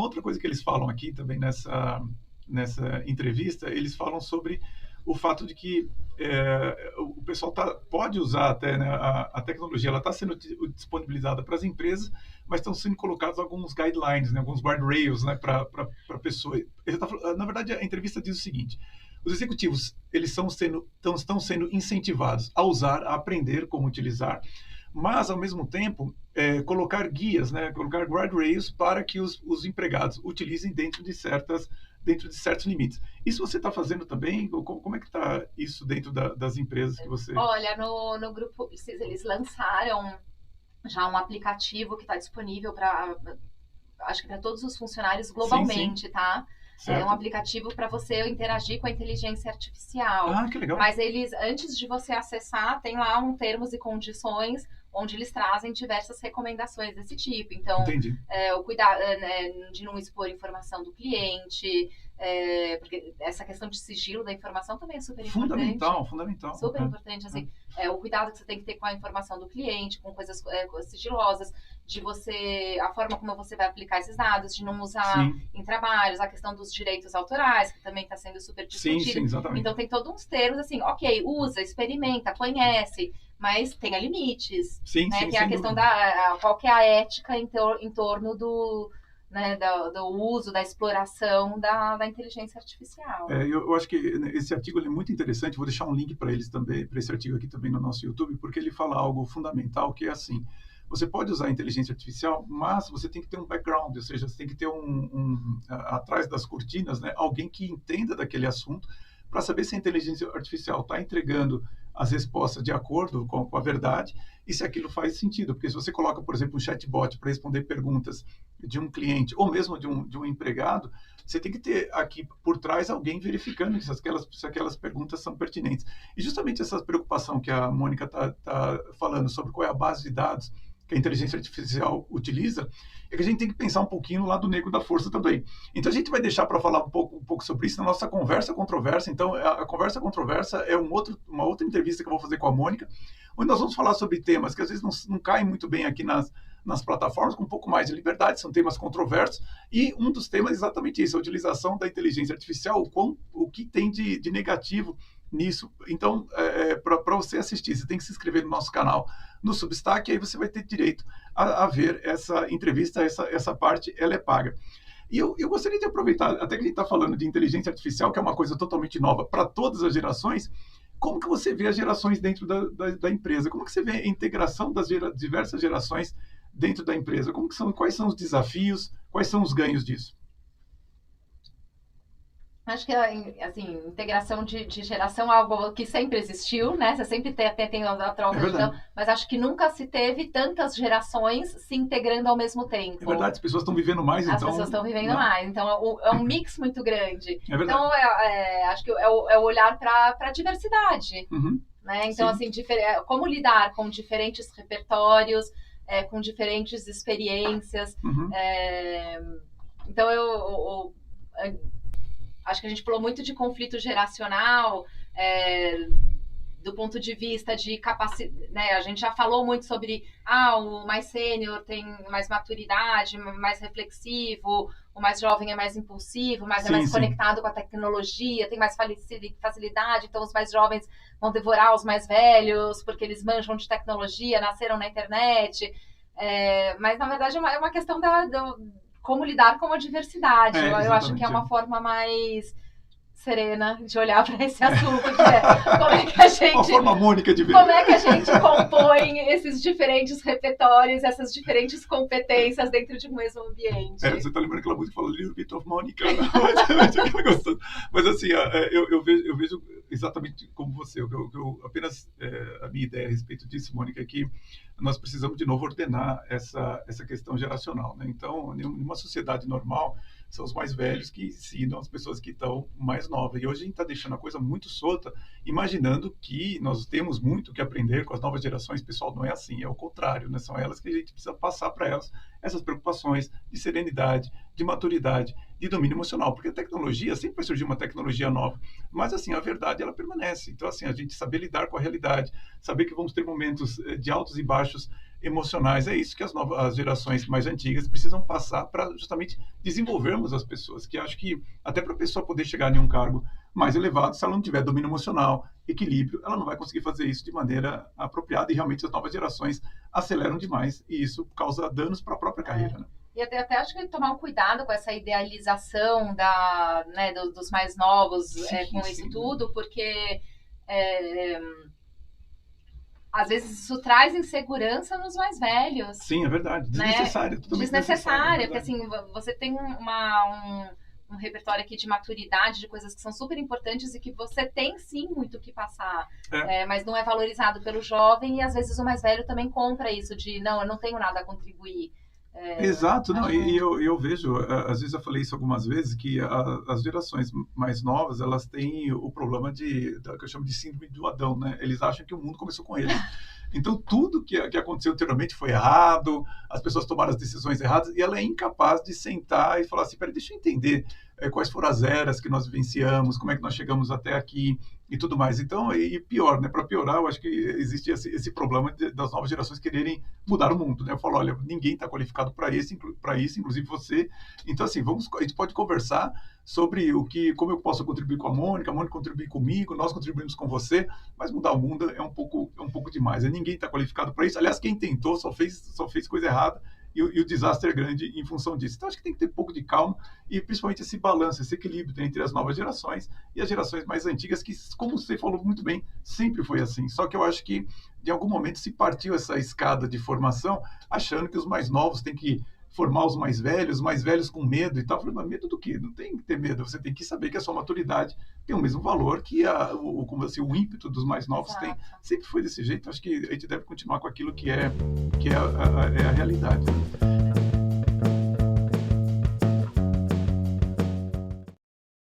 outra coisa que eles falam aqui também nessa entrevista, eles falam sobre o fato de que o pessoal pode usar até, né, a tecnologia, ela está sendo disponibilizada para as empresas, mas estão sendo colocados alguns guidelines, né, alguns guardrails, né, para a pessoa. Na verdade, a entrevista diz o seguinte: os executivos eles estão sendo incentivados a usar, a aprender como utilizar, mas, ao mesmo tempo, colocar guias, né, colocar guardrails para que os empregados utilizem dentro de certos limites. Isso você está fazendo também? Como é que está isso dentro das empresas que você... Olha, no grupo, eles lançaram já um aplicativo que está disponível acho que para todos os funcionários globalmente, sim. Tá? Certo. É um aplicativo para você interagir com a inteligência artificial. Ah, que legal. Mas eles, antes de você acessar, tem lá termos e condições onde eles trazem diversas recomendações desse tipo. Então, o cuidado de não expor informação do cliente, porque essa questão de sigilo da informação também é super importante. Fundamental. Super importante, assim, o cuidado que você tem que ter com a informação do cliente, com coisas sigilosas, a forma como você vai aplicar esses dados, de não usar em trabalhos, a questão dos direitos autorais, que também está sendo super discutido. Sim, exatamente. Então, tem todos uns termos, assim, ok, usa, experimenta, conhece, mas tenha limites, né? Que é a questão qual que é a ética em torno do uso, da exploração da inteligência artificial. Eu acho que esse artigo é muito interessante, vou deixar um link para eles também, para esse artigo aqui também no nosso YouTube, porque ele fala algo fundamental, que é assim: você pode usar a inteligência artificial, mas você tem que ter um background, ou seja, você tem que ter atrás das cortinas, né, alguém que entenda daquele assunto, para saber se a inteligência artificial está entregando as respostas de acordo com a verdade e se aquilo faz sentido. Porque se você coloca, por exemplo, um chatbot para responder perguntas de um cliente ou mesmo de um empregado, você tem que ter aqui por trás alguém verificando se aquelas perguntas são pertinentes. E justamente essa preocupação que a Mônica está falando sobre qual é a base de dados que a inteligência artificial utiliza, é que a gente tem que pensar um pouquinho no lado negro da força também. Então, a gente vai deixar para falar um pouco sobre isso na nossa conversa controversa. Então, a conversa controversa é uma outra entrevista que eu vou fazer com a Mônica, onde nós vamos falar sobre temas que às vezes não caem muito bem aqui nas plataformas, com um pouco mais de liberdade, são temas controversos, e um dos temas é exatamente isso, a utilização da inteligência artificial, o que tem de negativo nisso. Então, para você assistir, você tem que se inscrever no nosso canal no Substack, e aí você vai ter direito a ver essa entrevista, essa parte, ela é paga. E eu gostaria de aproveitar, até que a gente está falando de inteligência artificial, que é uma coisa totalmente nova para todas as gerações, como que você vê as gerações dentro da empresa? Como que você vê a integração das diversas gerações dentro da empresa? Quais são os desafios, quais são os ganhos disso? Acho que, assim, integração de geração é algo que sempre existiu, né? Você sempre tem a troca de geração, mas acho que nunca se teve tantas gerações se integrando ao mesmo tempo. É verdade, as pessoas estão vivendo mais, As pessoas estão vivendo mais, então é um mix muito grande. Então, acho que é o olhar para a diversidade, né? Então, assim, como lidar com diferentes repertórios, com diferentes experiências. Então, acho que a gente falou muito de conflito geracional, do ponto de vista de capacidade, né? A gente já falou muito sobre o mais sênior tem mais maturidade, mais reflexivo, o mais jovem é mais impulsivo, mas é mais conectado com a tecnologia, tem mais facilidade, então os mais jovens vão devorar os mais velhos, porque eles manjam de tecnologia, nasceram na internet. Mas, na verdade, é uma questão como lidar com a diversidade. Eu acho que é uma forma mais serena de olhar para esse assunto, como é que a gente... Uma forma Mônica de ver. Como é que a gente compõe esses diferentes repertórios, essas diferentes competências dentro de um mesmo ambiente. Você está lembrando aquela música que fala Little Bit of Mônica? Mas assim, eu vejo exatamente como você. Apenas a minha ideia a respeito disso, Mônica, é que nós precisamos de novo ordenar essa questão geracional, né? Então, em uma sociedade normal, são os mais velhos que ensinam as pessoas que estão mais novas. E hoje a gente está deixando a coisa muito solta, imaginando que nós temos muito que aprender com as novas gerações. Pessoal, não é assim, é o contrário, né? São elas que a gente precisa passar para elas essas preocupações de serenidade, de maturidade, de domínio emocional, porque a tecnologia, sempre vai surgir uma tecnologia nova, mas assim, a verdade ela permanece. Então assim, a gente saber lidar com a realidade, saber que vamos ter momentos de altos e baixos emocionais. É isso que as gerações mais antigas precisam passar para justamente desenvolvermos as pessoas, que acho que até para a pessoa poder chegar em um cargo mais elevado, se ela não tiver domínio emocional, equilíbrio, ela não vai conseguir fazer isso de maneira apropriada, e realmente as novas gerações aceleram demais e isso causa danos para a própria carreira, né? E até acho que tomar um cuidado com essa idealização né, dos mais novos com sim, isso tudo, porque é, às vezes isso traz insegurança nos mais velhos. Sim, é verdade. Desnecessária, né? totalmente desnecessária, porque assim, você tem um repertório aqui de maturidade, de coisas que são super importantes e que você tem sim muito o que passar, mas não é valorizado pelo jovem e às vezes o mais velho também compra isso de, não, eu não tenho nada a contribuir. Exato, não, e eu vejo, às vezes eu falei isso algumas vezes, que as gerações mais novas, elas têm o problema que eu chamo de síndrome do Adão, né? Eles acham que o mundo começou com eles. Então, tudo que aconteceu anteriormente foi errado, as pessoas tomaram as decisões erradas, e ela é incapaz de sentar e falar assim, peraí, deixa eu entender quais foram as eras que nós vivenciamos, como é que nós chegamos até aqui e tudo mais. Então, e pior, né? Para piorar, eu acho que existe esse problema das novas gerações quererem mudar o mundo, né? Eu falo, olha, ninguém está qualificado para isso, inclusive você. Então, assim, a gente pode conversar sobre como eu posso contribuir com a Mônica contribuir comigo, nós contribuímos com você, mas mudar o mundo é um pouco demais. Ninguém está qualificado para isso. Aliás, quem tentou só fez coisa errada e o desastre é grande em função disso. Então, acho que tem que ter um pouco de calma e principalmente esse balanço, esse equilíbrio entre as novas gerações e as gerações mais antigas, que, como você falou muito bem, sempre foi assim. Só que eu acho que, em algum momento, se partiu essa escada de formação, achando que os mais novos têm que formar os mais velhos com medo e tal. Eu falei, mas medo do quê? Não tem que ter medo, você tem que saber que a sua maturidade tem o mesmo valor que como assim, o ímpeto dos mais novos tem. Sempre foi desse jeito, acho que a gente deve continuar com aquilo que é a realidade.